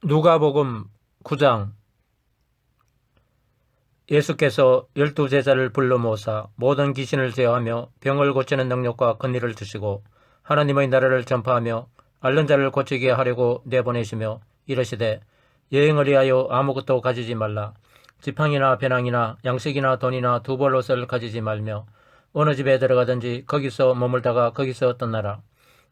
누가복음 9장. 예수께서 12제자를 불러 모으사 모든 귀신을 제어하며 병을 고치는 능력과 권위를 주시고 하나님의 나라를 전파하며 앓는 자를 고치게 하려고 내보내시며 이르시되 여행을 위하여 아무것도 가지지 말라. 지팡이나 배낭이나 양식이나 돈이나 두 벌 옷을 가지지 말며 어느 집에 들어가든지 거기서 머물다가 거기서 떠나라.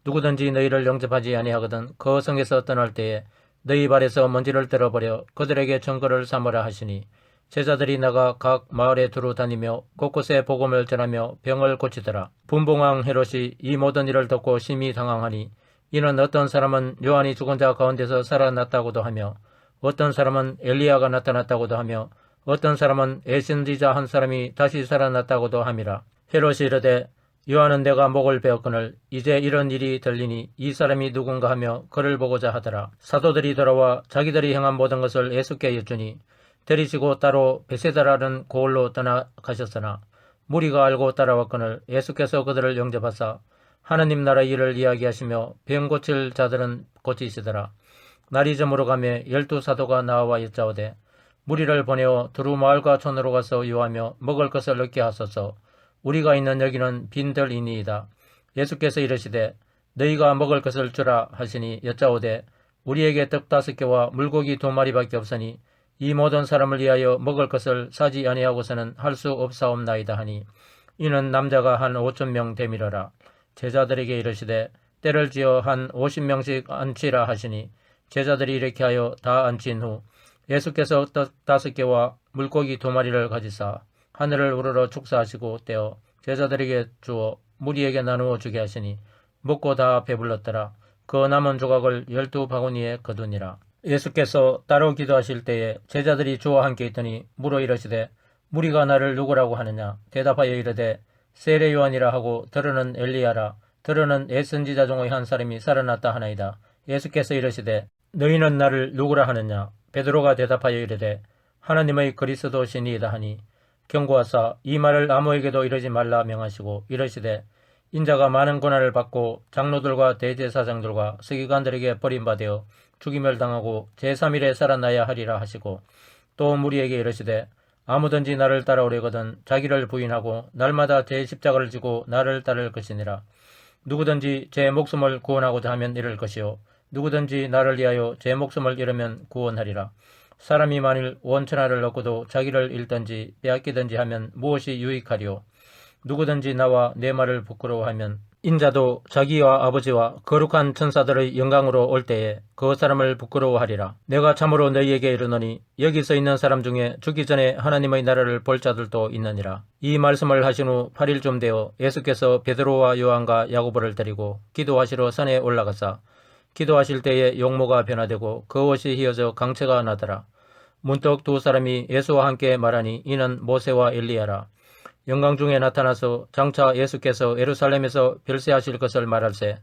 누구든지 너희를 영접하지 아니하거든 그 성에서 떠날 때에 너희 발에서 먼지를 떨어버려 그들에게 증거를 삼으라 하시니 제자들이 나가 각 마을에 두루 다니며 곳곳에 복음을 전하며 병을 고치더라. 분봉왕 헤롯이 이 모든 일을 듣고 심히 당황하니 이는 어떤 사람은 요한이 죽은 자 가운데서 살아났다고도 하며 어떤 사람은 엘리야가 나타났다고도 하며 어떤 사람은 애신지자 한 사람이 다시 살아났다고도 함이라. 헤롯이 이르되 요한은 내가 목을 베었거늘 이제 이런 일이 들리니 이 사람이 누군가 하며 그를 보고자 하더라. 사도들이 돌아와 자기들이 행한 모든 것을 예수께 여쭈니 데리시고 따로 베세다라는 고을로 떠나가셨으나 무리가 알고 따라왔거늘 예수께서 그들을 영접하사 하나님 나라의 일을 이야기하시며 병 고칠 자들은 고치시더라. 날이 저물어가며 12사도가 나와 여짜오되 무리를 보내어 두루 마을과 촌으로 가서 요하며 먹을 것을 얻게 하소서. 우리가 있는 여기는 빈들이니이다. 예수께서 이르시되 너희가 먹을 것을 주라 하시니 여짜오되 우리에게 떡 5개와 물고기 2마리밖에 없으니 이 모든 사람을 위하여 먹을 것을 사지 아니하고서는 할 수 없사옵나이다 하니 이는 남자가 한 5,000명 되밀어라. 제자들에게 이르시되 때를 지어 한 50명씩 앉히라 하시니 제자들이 이렇게 하여 다 앉힌 후 예수께서 떡 5개와 물고기 2마리를 가지사 하늘을 우러러 축사하시고 떼어 제자들에게 주어 무리에게 나누어 주게 하시니 먹고 다 배불렀더라. 그 남은 조각을 12바구니에 거두니라. 예수께서 따로 기도하실 때에 제자들이 주와 함께 있더니 물어 이르시되 무리가 나를 누구라고 하느냐. 대답하여 이르되 세례 요한이라 하고 들으는 엘리야라. 들으는 애선지자 중의 한 사람이 살아났다 하나이다. 예수께서 이르시되 너희는 나를 누구라 하느냐. 베드로가 대답하여 이르되 하나님의 그리스도시니이다 하니 경고하사 이 말을 아무에게도 이르지 말라 명하시고 이르시되 인자가 많은 고난을 받고 장로들과 대제사장들과 서기관들에게 버림받아 죽임을 당하고 제3일에 살아나야 하리라 하시고 또 무리에게 이르시되 아무든지 나를 따라오려거든 자기를 부인하고 날마다 제 십자가를 지고 나를 따를 것이니라. 누구든지 제 목숨을 구원하고자 하면 잃을 것이요 누구든지 나를 위하여 제 목숨을 잃으면 구원하리라. 사람이 만일 원천하를 얻고도 자기를 잃든지 빼앗기든지 하면 무엇이 유익하리요. 누구든지 나와 내 말을 부끄러워하면 인자도 자기와 아버지와 거룩한 천사들의 영광으로 올 때에 그 사람을 부끄러워하리라. 내가 참으로 너희에게 이르노니 여기 서 있는 사람 중에 죽기 전에 하나님의 나라를 볼 자들도 있느니라. 이 말씀을 하신 후 8일쯤 되어 예수께서 베드로와 요한과 야고보를 데리고 기도하시러 산에 올라가사 기도하실 때에 용모가 변화되고 그 옷이 휘어져 강체가 나더라. 문득 두 사람이 예수와 함께 말하니 이는 모세와 엘리야라. 영광 중에 나타나서 장차 예수께서 예루살렘에서 별세하실 것을 말할세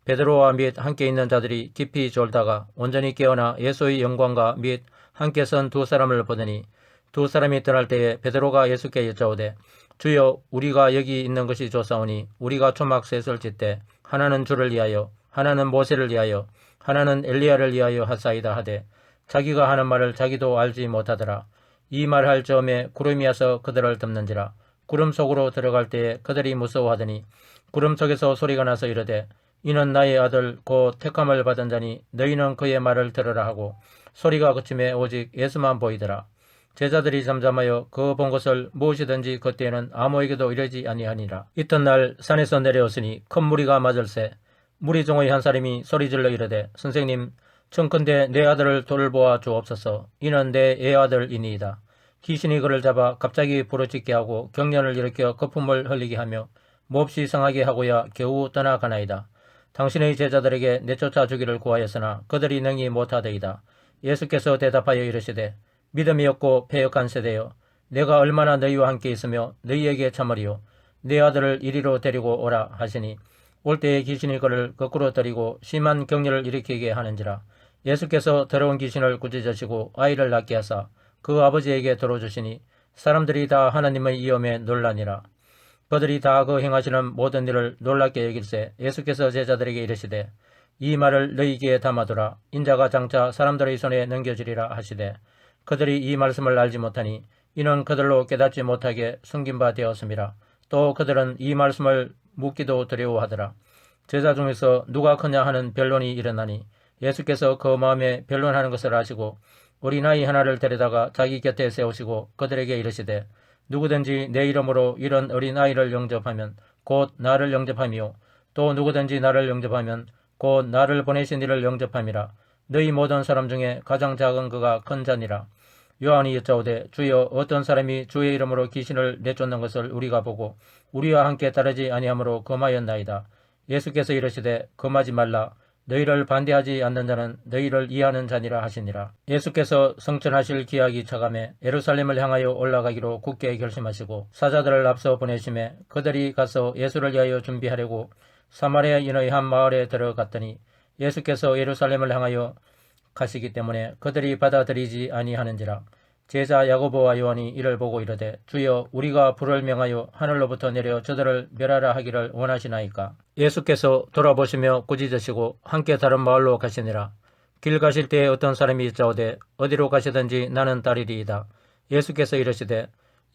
베드로와 및 함께 있는 자들이 깊이 졸다가 온전히 깨어나 예수의 영광과 및 함께 선 두 사람을 보더니 두 사람이 떠날 때에 베드로가 예수께 여짜오되 주여 우리가 여기 있는 것이 좋사오니 우리가 초막 셋을 짓되 하나는 주를 위하여 하나는 모세를 위하여 하나는 엘리야를 위하여 하사이다 하되 자기가 하는 말을 자기도 알지 못하더라. 이 말할 즈음에 구름이 와서 그들을 덮는지라. 구름 속으로 들어갈 때에 그들이 무서워하더니 구름 속에서 소리가 나서 이르되 이는 나의 아들 곧 택함을 받은 자니 너희는 그의 말을 들으라 하고 소리가 그침에 오직 예수만 보이더라. 제자들이 잠잠하여 그 본 것을 무엇이든지 그때에는 아무에게도 이르지 아니하니라. 이튿날 산에서 내려오시니 큰 무리가 맞을세 무리 중의 한 사람이 소리질러 이르되 선생님 청컨대 내 아들을 돌보아 주옵소서. 이는 내 애아들이니이다. 귀신이 그를 잡아 갑자기 부르짖게 하고 경련을 일으켜 거품을 흘리게 하며 몹시 상하게 하고야 겨우 떠나가나이다. 당신의 제자들에게 내쫓아 주기를 구하였으나 그들이 능히 못하더이다. 예수께서 대답하여 이르시되 믿음이 없고 패역한 세대여 내가 얼마나 너희와 함께 있으며 너희에게 참으리요. 내 아들을 이리로 데리고 오라 하시니 올 때에 귀신이 그를 거꾸로 들이고 심한 격려를 일으키게 하는지라. 예수께서 더러운 귀신을 꾸짖으시고 아이를 낫게 하사 그 아버지에게 들어주시니 사람들이 다 하나님의 이엄에 놀라니라. 그들이 다 그 행하시는 모든 일을 놀랍게 여길세 예수께서 제자들에게 이르시되 이 말을 너희 귀에 담아두라. 인자가 장차 사람들의 손에 넘겨지리라 하시되 그들이 이 말씀을 알지 못하니 이는 그들로 깨닫지 못하게 숨긴 바 되었음이라. 또 그들은 이 말씀을 묻기도 두려워하더라. 제자 중에서 누가 크냐 하는 변론이 일어나니 예수께서 그 마음에 변론하는 것을 아시고 어린아이 하나를 데려다가 자기 곁에 세우시고 그들에게 이르시되 누구든지 내 이름으로 이런 어린아이를 영접하면 곧 나를 영접하며 또 누구든지 나를 영접하면 곧 나를 보내신 이를 영접함이라. 너희 모든 사람 중에 가장 작은 그가 큰 자니라. 요한이 여짜오되 주여 어떤 사람이 주의 이름으로 귀신을 내쫓는 것을 우리가 보고 우리와 함께 따르지 아니하므로 금하였나이다. 예수께서 이르시되 금하지 말라. 너희를 반대하지 않는 자는 너희를 이해하는 자니라 하시니라. 예수께서 성천하실 기약이 차감해 예루살렘을 향하여 올라가기로 굳게 결심하시고 사자들을 앞서 보내심에 그들이 가서 예수를 위하여 준비하려고 사마리아인의 한 마을에 들어갔더니 예수께서 예루살렘을 향하여 가시기 때문에 그들이 받아들이지 아니하는지라. 제자 야고보와 요한이 이를 보고 이르되 주여 우리가 불을 명하여 하늘로부터 내려 저들을 멸하라 하기를 원하시나이까. 예수께서 돌아보시며 꾸짖으시고 함께 다른 마을로 가시니라. 길 가실 때에 어떤 사람이 여짜오되 어디로 가시든지 나는 따르리이다. 예수께서 이르시되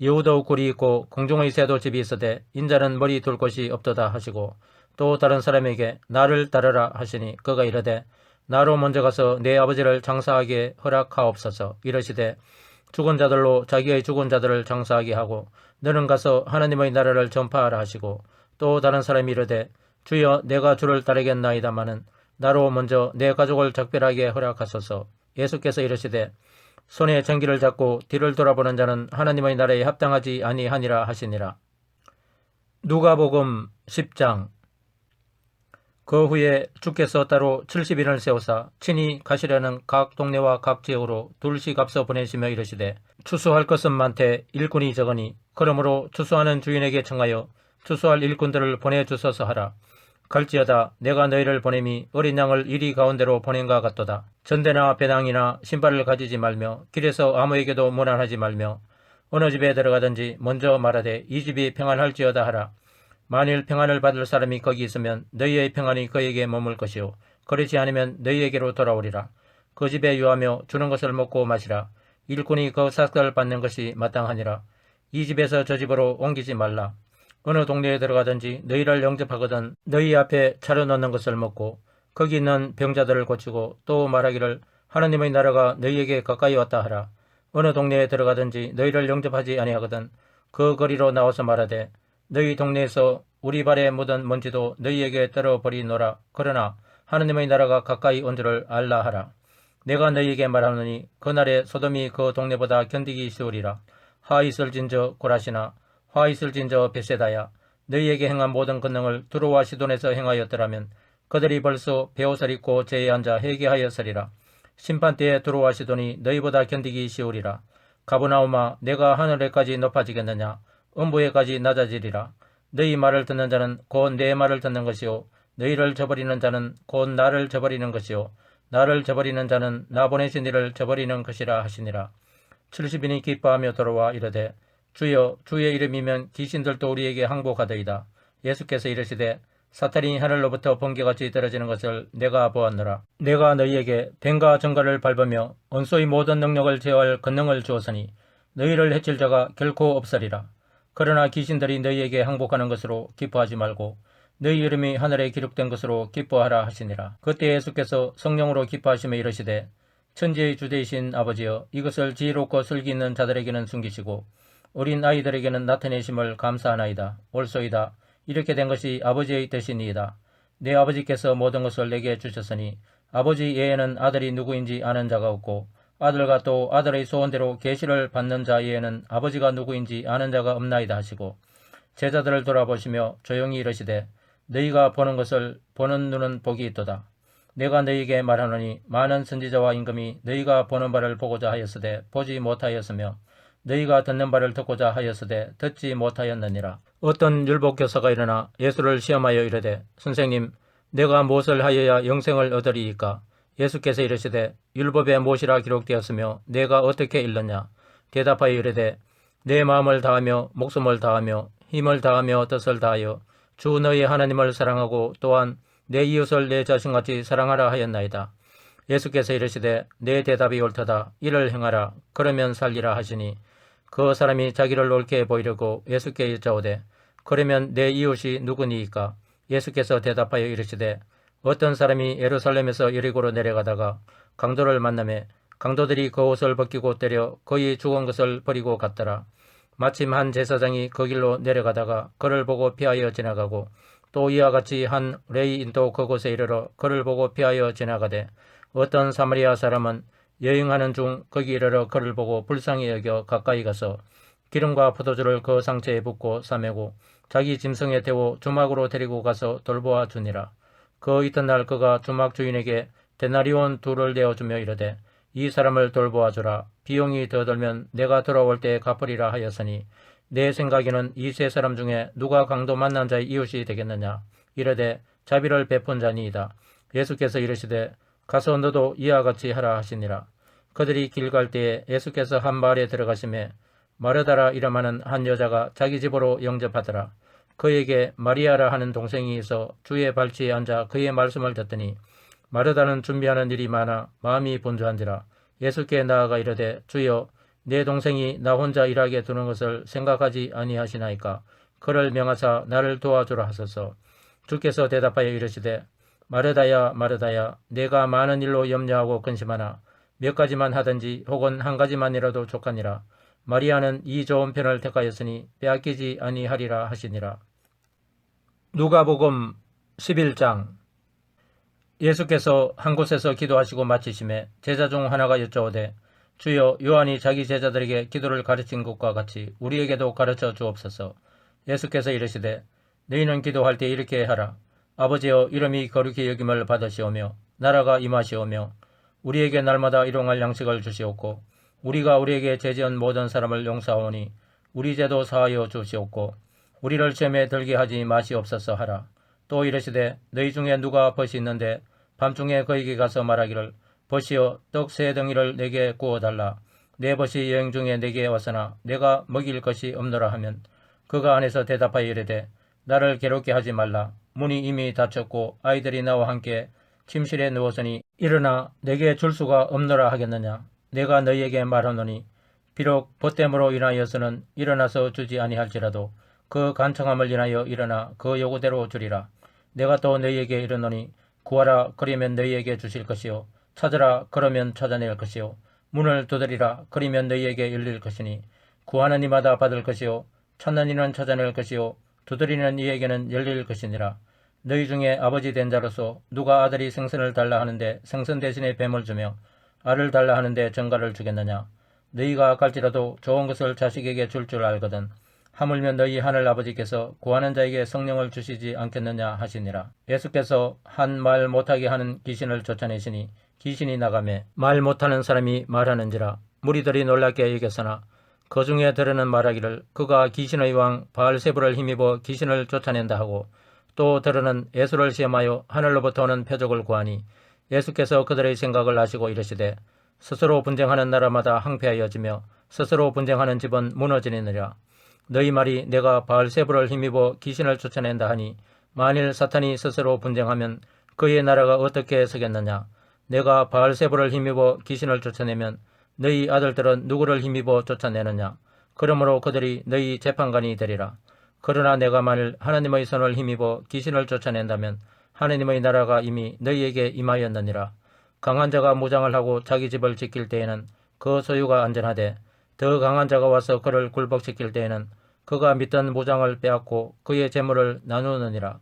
여우도 굴이 있고 공중의 새도 집이 있으되 인자는 머리 둘 곳이 없도다 하시고 또 다른 사람에게 나를 따르라 하시니 그가 이르되 나로 먼저 가서 내 아버지를 장사하게 허락하옵소서. 이르시되 죽은 자들로 자기의 죽은 자들을 장사하게 하고 너는 가서 하나님의 나라를 전파하라 하시고 또 다른 사람이 이르되 주여 내가 주를 따르겠나이다마는 나로 먼저 내 가족을 작별하게 허락하소서. 예수께서 이르시되 손에 전기를 잡고 뒤를 돌아보는 자는 하나님의 나라에 합당하지 아니하니라 하시니라. 누가복음 10장. 그 후에 주께서 따로 70인을 세우사 친히 가시려는 각 동네와 각 지역으로 둘씩 앞서 보내시며 이르시되 추수할 것은 많되 일꾼이 적으니 그러므로 추수하는 주인에게 청하여 추수할 일꾼들을 보내주소서 하라. 갈지어다 내가 너희를 보냄이 어린 양을 이리 가운데로 보낸과 같도다. 전대나 배낭이나 신발을 가지지 말며 길에서 아무에게도 문안하지 말며 어느 집에 들어가든지 먼저 말하되 이 집이 평안할지어다 하라. 만일 평안을 받을 사람이 거기 있으면 너희의 평안이 그에게 머물 것이요 그렇지 않으면 너희에게로 돌아오리라. 그 집에 유하며 주는 것을 먹고 마시라. 일꾼이 그 삭을 받는 것이 마땅하니라. 이 집에서 저 집으로 옮기지 말라. 어느 동네에 들어가든지 너희를 영접하거든 너희 앞에 차려놓는 것을 먹고 거기 있는 병자들을 고치고 또 말하기를 하나님의 나라가 너희에게 가까이 왔다 하라. 어느 동네에 들어가든지 너희를 영접하지 아니하거든 그 거리로 나와서 말하되 너희 동네에서 우리 발에 묻은 먼지도 너희에게 떨어버리노라. 그러나 하나님의 나라가 가까이 온 줄을 알라 하라. 내가 너희에게 말하노니 그날에 소돔이 그 동네보다 견디기 쉬우리라. 하 있을진저 고라시나 화 있을진저 벳세다야. 너희에게 행한 모든 권능을 두로와 시돈에서 행하였더라면 그들이 벌써 베옷을 입고 제에 앉아 회개하였으리라. 심판때에 두로와 시돈이 너희보다 견디기 쉬우리라. 가브나움아 내가 하늘에까지 높아지겠느냐. 음부에까지 낮아지리라. 너희 말을 듣는 자는 곧 내 말을 듣는 것이요 너희를 저버리는 자는 곧 나를 저버리는 것이요 나를 저버리는 자는 나 보내신 이를 저버리는 것이라 하시니라. 70인이 기뻐하며 돌아와 이르되 주여 주의 이름이면 귀신들도 우리에게 항복하더이다. 예수께서 이르시되 사탄이 하늘로부터 번개같이 떨어지는 것을 내가 보았노라. 내가 너희에게 뱀과 정갈을 밟으며 원수의 모든 능력을 제어할 권능을 주었으니 너희를 해칠 자가 결코 없으리라. 그러나 귀신들이 너희에게 항복하는 것으로 기뻐하지 말고 너희 이름이 하늘에 기록된 것으로 기뻐하라 하시니라. 그때 예수께서 성령으로 기뻐하시며 이르시되 천지의 주되이신 아버지여 이것을 지혜롭고 슬기 있는 자들에게는 숨기시고 어린 아이들에게는 나타내심을 감사하나이다. 옳소이다. 이렇게 된 것이 아버지의 뜻이니이다. 내 아버지께서 모든 것을 내게 주셨으니 아버지 외에는 아들이 누구인지 아는 자가 없고 아들과 또 아들의 소원대로 계시를 받는 자 외에는 아버지가 누구인지 아는 자가 없나이다 하시고 제자들을 돌아보시며 조용히 이르시되 너희가 보는 것을 보는 눈은 복이 있도다. 내가 너희에게 말하노니 많은 선지자와 임금이 너희가 보는 바를 보고자 하였으되 보지 못하였으며 너희가 듣는 바를 듣고자 하였으되 듣지 못하였느니라. 어떤 율법교사가 일어나 예수를 시험하여 이르되 선생님 내가 무엇을 하여야 영생을 얻으리이까? 예수께서 이르시되 율법에 무엇이라 기록되었으며 내가 어떻게 읽느냐? 대답하여 이르되 내 마음을 다하며 목숨을 다하며 힘을 다하며 뜻을 다하여 주 너희 하나님을 사랑하고 또한 내 이웃을 내 자신같이 사랑하라 하였나이다. 예수께서 이르시되 내 대답이 옳도다. 이를 행하라. 그러면 살리라 하시니 그 사람이 자기를 옳게 보이려고 예수께 여짜오되 그러면 내 이웃이 누구니이까? 예수께서 대답하여 이르시되 어떤 사람이 예루살렘에서 여리고로 내려가다가 강도를 만나매 강도들이 그 옷을 벗기고 때려 거의 죽은 것을 버리고 갔더라. 마침 한 제사장이 그 길로 내려가다가 그를 보고 피하여 지나가고 또 이와 같이 한 레위인도 그곳에 이르러 그를 보고 피하여 지나가되 어떤 사마리아 사람은 여행하는 중 거기 이르러 그를 보고 불쌍히 여겨 가까이 가서 기름과 포도주를 그 상처에 붓고 싸매고 자기 짐승에 태워 주막으로 데리고 가서 돌보아 주니라. 그 이튿날 그가 주막 주인에게 데나리온 2를 내어주며 이르되 이 사람을 돌보아 주라. 비용이 더 들면 내가 돌아올 때 갚으리라 하였으니 내 생각에는 이 세 사람 중에 누가 강도 만난 자의 이웃이 되겠느냐. 이르되 자비를 베푼 자니이다. 예수께서 이르시되 가서 너도 이와 같이 하라 하시니라. 그들이 길 갈 때에 예수께서 한 마을에 들어가시매 마르다라 이름하는 한 여자가 자기 집으로 영접하더라. 그에게 마리아라 하는 동생이 있어 주의 발치에 앉아 그의 말씀을 듣더니 마르다는 준비하는 일이 많아 마음이 분주한지라. 예수께 나아가 이르되 주여 내 동생이 나 혼자 일하게 두는 것을 생각하지 아니하시나이까? 그를 명하사 나를 도와주라 하소서. 주께서 대답하여 이르시되 마르다야 마르다야 내가 많은 일로 염려하고 근심하나 몇 가지만 하든지 혹은 한 가지만이라도 족하니라. 마리아는 이 좋은 편을 택하였으니 빼앗기지 아니하리라 하시니라. 누가복음 11장. 예수께서 한 곳에서 기도하시고 마치심에 제자 중 하나가 여짜오되 주여 요한이 자기 제자들에게 기도를 가르친 것과 같이 우리에게도 가르쳐 주옵소서. 예수께서 이르시되 너희는 기도할 때 이렇게 하라. 아버지여 이름이 거룩히 여김을 받으시오며 나라가 임하시오며 우리에게 날마다 일용할 양식을 주시옵고 우리가 우리에게 죄지은 모든 사람을 용서하오니 우리 죄도 사하여 주시옵고 우리를 시험에 들게 하지 마시옵소서 하라. 또 이르시되 너희 중에 누가 벗이 있는데 밤중에 그에게 가서 말하기를 벗이여 떡 3덩이를 내게 구워달라. 내 벗이 여행 중에 내게 왔으나 내가 먹일 것이 없노라 하면 그가 안에서 대답하여 이르되 나를 괴롭게 하지 말라. 문이 이미 닫혔고 아이들이 나와 함께 침실에 누웠으니 일어나 내게 줄 수가 없노라 하겠느냐. 내가 너희에게 말하노니 비록 벗됨으로 인하여서는 일어나서 주지 아니할지라도 그 간청함을 인하여 일어나 그 요구대로 주리라. 내가 또 너희에게 이르노니 구하라 그러면 너희에게 주실 것이요 찾으라 그러면 찾아낼 것이요 문을 두드리라 그러면 너희에게 열릴 것이니 구하는 이마다 받을 것이요 찾는 이는 찾아낼 것이요 두드리는 이에게는 열릴 것이니라. 너희 중에 아버지 된 자로서 누가 아들이 생선을 달라 하는데 생선 대신에 뱀을 주며 알을 달라 하는데 정갈을 주겠느냐. 너희가 갈지라도 좋은 것을 자식에게 줄 줄 알거든 하물며 너희 하늘 아버지께서 구하는 자에게 성령을 주시지 않겠느냐 하시니라. 예수께서 한 말 못하게 하는 귀신을 쫓아내시니 귀신이 나가매 말 못하는 사람이 말하는지라. 무리들이 놀랍게 여겼으나 그 중에 들으는 말하기를 그가 귀신의 왕 바알세불을 힘입어 귀신을 쫓아낸다 하고 또 들으는 예수를 시험하여 하늘로부터 오는 표적을 구하니 예수께서 그들의 생각을 아시고 이르시되 스스로 분쟁하는 나라마다 항폐하여지며 스스로 분쟁하는 집은 무너지느니라. 너희 말이 내가 바알세불을 힘입어 귀신을 쫓아낸다 하니 만일 사탄이 스스로 분쟁하면 그의 나라가 어떻게 서겠느냐. 내가 바알세불을 힘입어 귀신을 쫓아내면 너희 아들들은 누구를 힘입어 쫓아내느냐. 그러므로 그들이 너희 재판관이 되리라. 그러나 내가 만일 하나님의 손을 힘입어 귀신을 쫓아낸다면 하나님의 나라가 이미 너희에게 임하였느니라. 강한 자가 무장을 하고 자기 집을 지킬 때에는 그 소유가 안전하되 더 강한 자가 와서 그를 굴복시킬 때에는 그가 믿던 무장을 빼앗고 그의 재물을 나누느니라.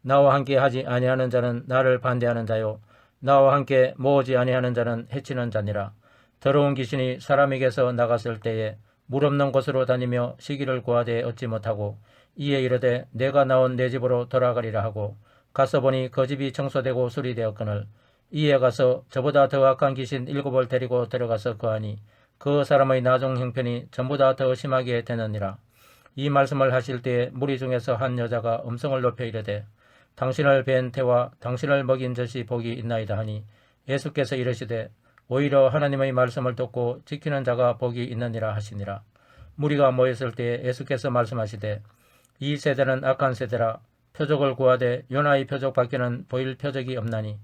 나와 함께 하지 아니하는 자는 나를 반대하는 자요 나와 함께 모으지 아니하는 자는 해치는 자니라. 더러운 귀신이 사람에게서 나갔을 때에 물 없는 곳으로 다니며 시기를 구하되 얻지 못하고 이에 이르되 내가 나온 내 집으로 돌아가리라 하고 가서 보니 그 집이 청소되고 수리되었거늘 이에 가서 저보다 더 악한 귀신 7을 데리고 들어가서 거하니 그 사람의 나중 형편이 전보다 더 심하게 되느니라. 이 말씀을 하실 때에 무리 중에서 한 여자가 음성을 높여 이르되 당신을 뵌 태와 당신을 먹인 젖이 복이 있나이다 하니 예수께서 이르시되 오히려 하나님의 말씀을 듣고 지키는 자가 복이 있느니라 하시니라. 무리가 모였을 때에 예수께서 말씀하시되 이 세대는 악한 세대라 표적을 구하되 요나의 표적밖에는 보일 표적이 없나니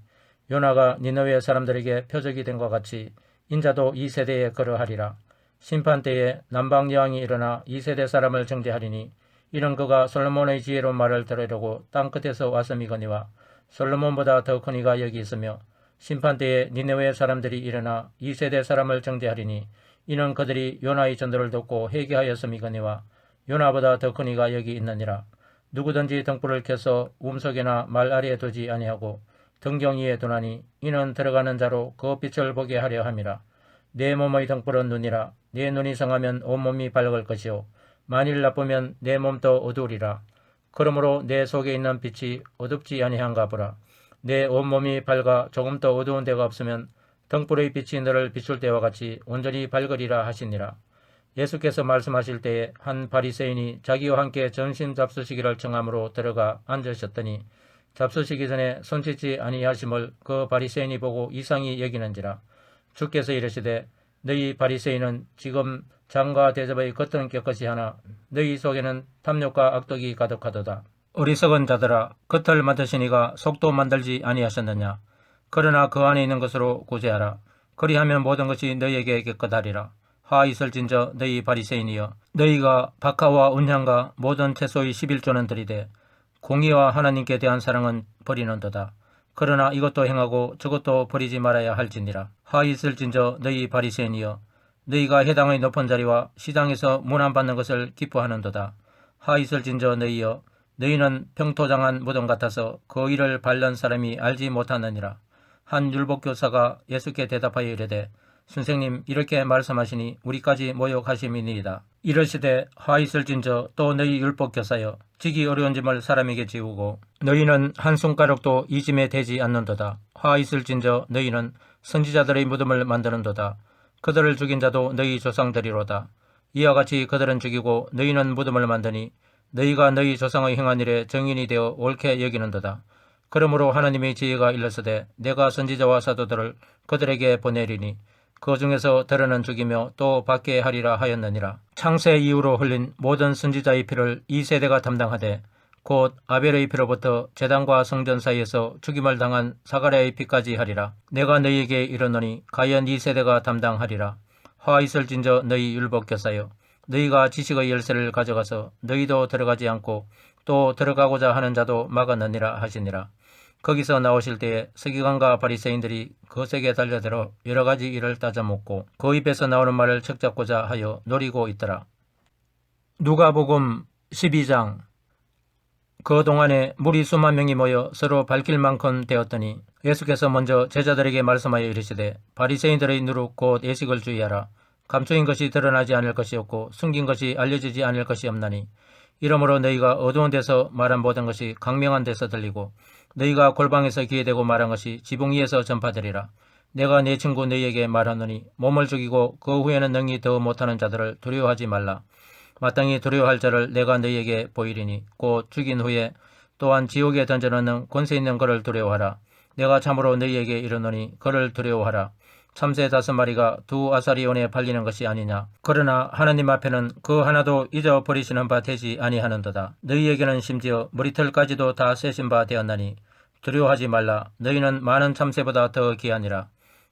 요나가 니느웨 사람들에게 표적이 된 것 같이 인자도 이 세대에 그러하리라. 심판 때에 남방 여왕이 일어나 이 세대 사람을 정죄하리니 이는 그가 솔로몬의 지혜로운 말을 들으려고 땅끝에서 왔음이거니와 솔로몬보다 더 큰 이가 여기 있으며 심판 때에 니느웨 사람들이 일어나 이 세대 사람을 정죄하리니 이는 그들이 요나의 전도를 듣고 회개하였음이거니와 요나보다 더 큰 이가 여기 있느니라. 누구든지 등불을 켜서 움속에나 말 아래에 두지 아니하고 등경 위에 두나니 이는 들어가는 자로 그 빛을 보게 하려 함이라. 내 몸의 등불은 눈이라. 내 눈이 성하면 온몸이 밝을 것이요 만일 나쁘면 내 몸도 어두우리라. 그러므로 내 속에 있는 빛이 어둡지 아니한가 보라. 내 온몸이 밝아 조금도 어두운 데가 없으면 등불의 빛이 너를 비출 때와 같이 온전히 밝으리라 하시니라. 예수께서 말씀하실 때에 한 바리새인이 자기와 함께 점심 잡수시기를 청함으로 들어가 앉으셨더니 잡수시기 전에 손 씻지 아니하심을 그 바리새인이 보고 이상히 여기는지라. 주께서 이르시되 너희 바리새인은 지금 장과 대접의 겉은 깨끗이 하나 너희 속에는 탐욕과 악독이 가득하도다. 어리석은 자들아, 겉을 만드시니가 속도 만들지 아니하셨느냐. 그러나 그 안에 있는 것으로 구제하라. 그리하면 모든 것이 너희에게 깨끗하리라. 하 있을진저 너희 바리새인이여, 너희가 박하와 은향과 모든 채소의 11조는 들이되 공의와 하나님께 대한 사랑은 버리는도다. 그러나 이것도 행하고 저것도 버리지 말아야 할지니라. 하 있을진저 너희 바리새인이여, 너희가 해당의 높은 자리와 시장에서 문안받는 것을 기뻐하는도다. 하 있을진저 너희여, 너희는 평토장한 무덤 같아서 그 일을 밟는 사람이 알지 못하느니라. 한 율법교사가 예수께 대답하여 이르되 선생님, 이렇게 말씀하시니 우리까지 모욕하심이니이다. 이르시되 하 있을진저 또 너희 율법교사여, 지기 어려운 짐을 사람에게 지우고 너희는 한 손가락도 이 짐에 대지 않는도다. 하 있을진저 너희는 선지자들의 무덤을 만드는도다. 그들을 죽인 자도 너희 조상들이로다. 이와 같이 그들은 죽이고 너희는 무덤을 만드니 너희가 너희 조상의 행한 일에 정인이 되어 옳게 여기는도다. 그러므로 하나님의 지혜가 일렀으되 내가 선지자와 사도들을 그들에게 보내리니 그 중에서 들어는 죽이며 또 받게 하리라 하였느니라. 창세 이후로 흘린 모든 선지자의 피를 이 세대가 담당하되 곧 아벨의 피로부터 제단과 성전 사이에서 죽임을 당한 사가랴의 피까지 하리라. 내가 너희에게 이르노니 과연 이 세대가 담당하리라. 화 있을진저 너희 율법교사여, 너희가 지식의 열쇠를 가져가서 너희도 들어가지 않고 또 들어가고자 하는 자도 막았느니라 하시니라. 거기서 나오실 때에 서기관과 바리새인들이 거세게 달려들어 여러 가지 일을 따져묻고 그 입에서 나오는 말을 척잡고자 하여 노리고 있더라. 누가복음 12장. 그 동안에 무리 수만 명이 모여 서로 밝힐 만큼 되었더니 예수께서 먼저 제자들에게 말씀하여 이르시되 바리새인들의 누룩 곧 예식을 주의하라. 감추인 것이 드러나지 않을 것이 없고 숨긴 것이 알려지지 않을 것이 없나니 이러므로 너희가 어두운 데서 말한 모든 것이 광명한 데서 들리고 너희가 골방에서 귀에 대고 말한 것이 지붕 위에서 전파되리라. 내가 내 친구 너희에게 말하노니 몸을 죽이고 그 후에는 능히 더 못하는 자들을 두려워하지 말라. 마땅히 두려워할 자를 내가 너희에게 보이리니 곧 죽인 후에 또한 지옥에 던져넣는 권세 있는 그를 두려워하라. 내가 참으로 너희에게 이르노니 그를 두려워하라. 참새 5마리가 두 아사리온에 팔리는 것이 아니냐. 그러나 하나님 앞에는 그 하나도 잊어버리시는 바 되지 아니하는도다. 너희에게는 심지어 머리털까지도 다 세신 바 되었나니 두려워하지 말라. 너희는 많은 참새보다 더 귀하니라.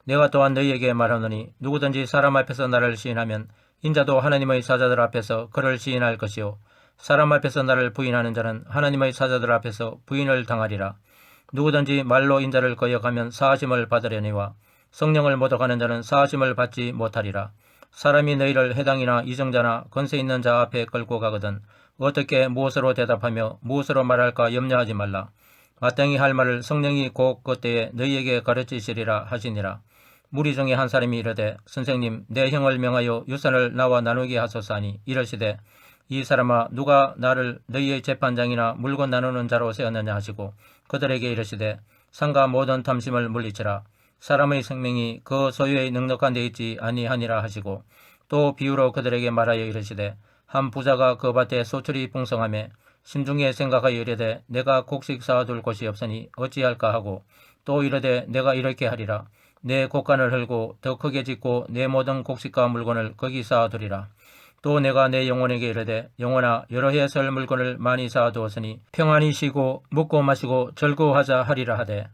내가 또한 너희에게 말하노니 누구든지 사람 앞에서 나를 시인하면 인자도 하나님의 사자들 앞에서 그를 시인할 것이요 사람 앞에서 나를 부인하는 자는 하나님의 사자들 앞에서 부인을 당하리라. 누구든지 말로 인자를 거역하면 사하심을 받으려니와 성령을 모독하는 자는 사하심을 받지 못하리라. 사람이 너희를 해당이나 이정자나 권세 있는 자 앞에 끌고 가거든 어떻게 무엇으로 대답하며 무엇으로 말할까 염려하지 말라. 마땅히 할 말을 성령이 곧 그때에 너희에게 가르치시리라 하시니라. 무리 중에 한 사람이 이르되 선생님, 내 형을 명하여 유산을 나와 나누게 하소서 하니 이르시되 이 사람아, 누가 나를 너희의 재판장이나 물건 나누는 자로 세웠느냐 하시고 그들에게 이르시되 상가 모든 탐심을 물리치라. 사람의 생명이 그 소유의 넉넉한 데 있지 아니하니라 하시고 또 비유로 그들에게 말하여 이르시되 한 부자가 그 밭에 소출이 풍성하며 심중에 생각하여 이르되 내가 곡식 쌓아둘 곳이 없으니 어찌할까 하고 또 이르되 내가 이렇게 하리라. 내 곡간을 헐고 더 크게 짓고 내 모든 곡식과 물건을 거기 쌓아두리라. 또 내가 내 영혼에게 이르되 영혼아 여러 해 설 물건을 많이 쌓아두었으니 평안히 쉬고 먹고 마시고 즐거워하자 하리라 하되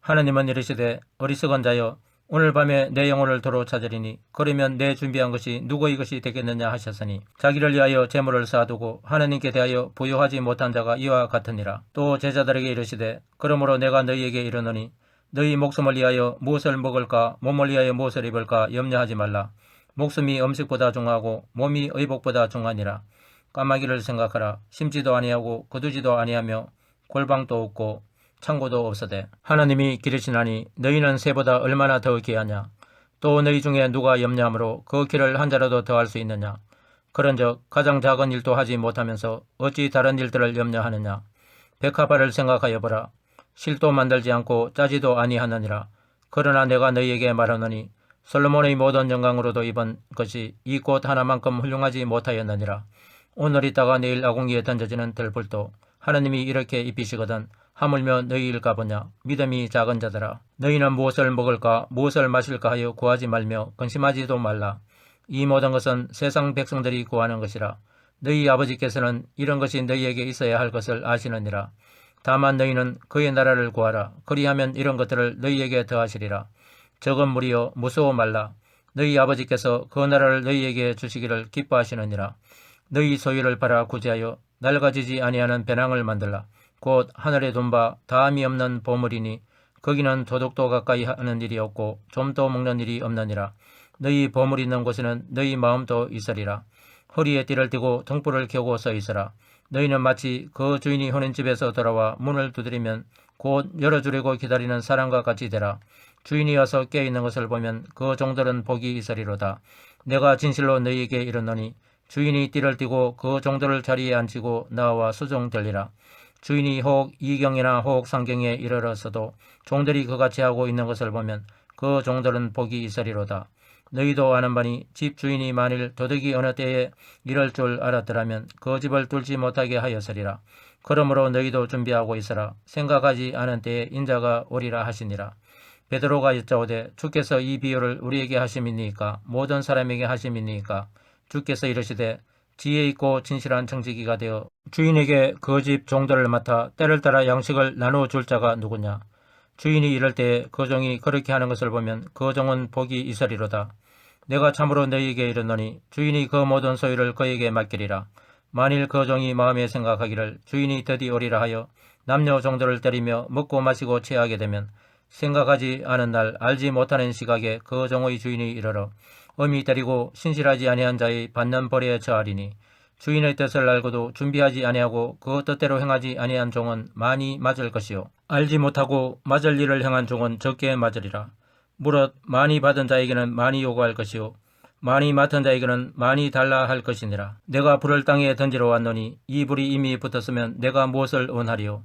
하느님은 이르시되 어리석은 자여 오늘 밤에 내 영혼을 도로 찾으리니 그러면 내 준비한 것이 누구의 것이 되겠느냐 하셨으니 자기를 위하여 재물을 쌓아두고 하느님께 대하여 부요하지 못한 자가 이와 같으니라. 또 제자들에게 이르시되 그러므로 내가 너희에게 이르노니 너희 목숨을 위하여 무엇을 먹을까 몸을 위하여 무엇을 입을까 염려하지 말라. 목숨이 음식보다 중하고 몸이 의복보다 중하니라. 까마귀를 생각하라. 심지도 아니하고 거두지도 아니하며 골방도 없고 창고도 없으되 하나님이 기르시나니 너희는 새보다 얼마나 더 귀하냐. 또 너희 중에 누가 염려함으로 그 길을 한 자라도 더할 수 있느냐. 그런즉 가장 작은 일도 하지 못하면서 어찌 다른 일들을 염려하느냐. 백합화를 생각하여 보라. 실도 만들지 않고 짜지도 아니하느니라. 그러나 내가 너희에게 말하노니 솔로몬의 모든 영광으로도 입은 것이 이 꽃 하나만큼 훌륭하지 못하였느니라. 오늘 있다가 내일 아궁이에 던져지는 들불도 하나님이 이렇게 입히시거든 하물며 너희일까 보냐. 믿음이 작은 자들아. 너희는 무엇을 먹을까 무엇을 마실까 하여 구하지 말며 근심하지도 말라. 이 모든 것은 세상 백성들이 구하는 것이라. 너희 아버지께서는 이런 것이 너희에게 있어야 할 것을 아시느니라. 다만 너희는 그의 나라를 구하라. 그리하면 이런 것들을 너희에게 더하시리라. 적은 무리여 무서워 말라. 너희 아버지께서 그 나라를 너희에게 주시기를 기뻐하시느니라. 너희 소유를 팔아 구제하여 낡아지지 아니하는 배낭을 만들라. 곧 하늘에 둔바 다함이 없는 보물이니 거기는 도둑도 가까이 하는 일이 없고 좀도 먹는 일이 없느니라. 너희 보물이 있는 곳에는 너희 마음도 있으리라. 허리에 띠를 띠고 등불을 켜고 서 있으라. 너희는 마치 그 주인이 오는 집에서 돌아와 문을 두드리면 곧 열어주려고 기다리는 사람과 같이 되라. 주인이 와서 깨어있는 것을 보면 그 종들은 복이 있으리로다. 내가 진실로 너희에게 이르노니 주인이 띠를 띠고 그 종들을 자리에 앉히고 나와 수종되리라. 주인이 혹 이경이나 혹 상경에 이르렀어도 종들이 그같이 하고 있는 것을 보면 그 종들은 복이 있으리로다. 너희도 아는 바니 집 주인이 만일 도둑이 어느 때에 이럴 줄 알았더라면 그 집을 뚫지 못하게 하였으리라. 그러므로 너희도 준비하고 있으라. 생각하지 않은 때에 인자가 오리라 하시니라. 베드로가 여짜오되 주께서 이 비유를 우리에게 하심이니까 모든 사람에게 하심이니까. 주께서 이르시되 지혜 있고 진실한 청지기가 되어 주인에게 그 집 종들을 맡아 때를 따라 양식을 나누어 줄 자가 누구냐. 주인이 이럴 때에 그 종이 그렇게 하는 것을 보면 그 종은 복이 있으리로다. 내가 참으로 너희에게 이르노니 주인이 그 모든 소유를 그에게 맡기리라. 만일 그 종이 마음에 생각하기를 주인이 드디 오리라 하여 남녀 종들을 때리며 먹고 마시고 취하게 되면 생각하지 않은 날 알지 못하는 시각에 그 종의 주인이 이르러 엄히 때리고 신실하지 아니한 자의 받는 벌에 처하리니 주인의 뜻을 알고도 준비하지 아니하고 그 뜻대로 행하지 아니한 종은 많이 맞을 것이요 알지 못하고 맞을 일을 행한 종은 적게 맞으리라. 무릇 많이 받은 자에게는 많이 요구할 것이요 많이 맡은 자에게는 많이 달라 할 것이니라. 내가 불을 땅에 던지러 왔노니 이 불이 이미 붙었으면 내가 무엇을 원하리요.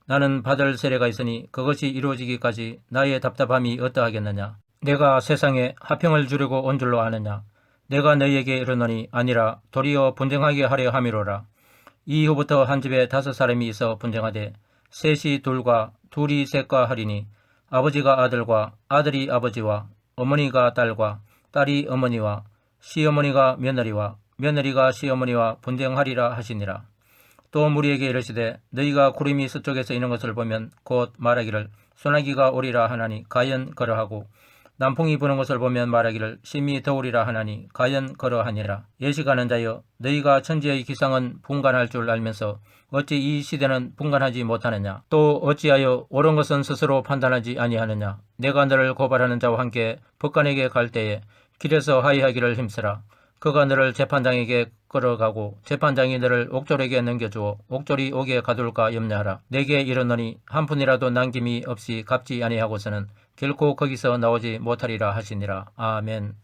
나는 받을 세례가 있으니 그것이 이루어지기까지 나의 답답함이 어떠하겠느냐. 내가 세상에 화평을 주려고 온 줄로 아느냐. 내가 너희에게 이르노니 아니라 도리어 분쟁하게 하려 함이로라. 이후부터 한 집에 5사람이 있어 분쟁하되 셋이 둘과 둘이 셋과 하리니 아버지가 아들과 아들이 아버지와 어머니가 딸과 딸이 어머니와 시어머니가 며느리와 며느리가 시어머니와 분쟁하리라 하시니라. 또 무리에게 이르시되 너희가 구름이 서쪽에서 이는 것을 보면 곧 말하기를 소나기가 오리라 하나니 가연 그러하고 남풍이 부는 것을 보면 말하기를 심히 더우리라 하나니 가연 그러하니라. 예식하는 자여 너희가 천지의 기상은 분간할 줄 알면서 어찌 이 시대는 분간하지 못하느냐. 또 어찌하여 옳은 것은 스스로 판단하지 아니하느냐. 내가 너를 고발하는 자와 함께 법관에게 갈 때에 길에서 하이하기를 힘쓰라. 그가 너를 재판장에게 끌어가고 재판장이 너를 옥졸에게 넘겨주어 옥졸이 옥에 가둘까 염려하라. 내게 이르노니 한 푼이라도 남김이 없이 갚지 아니하고서는 결코 거기서 나오지 못하리라 하시니라. 아멘.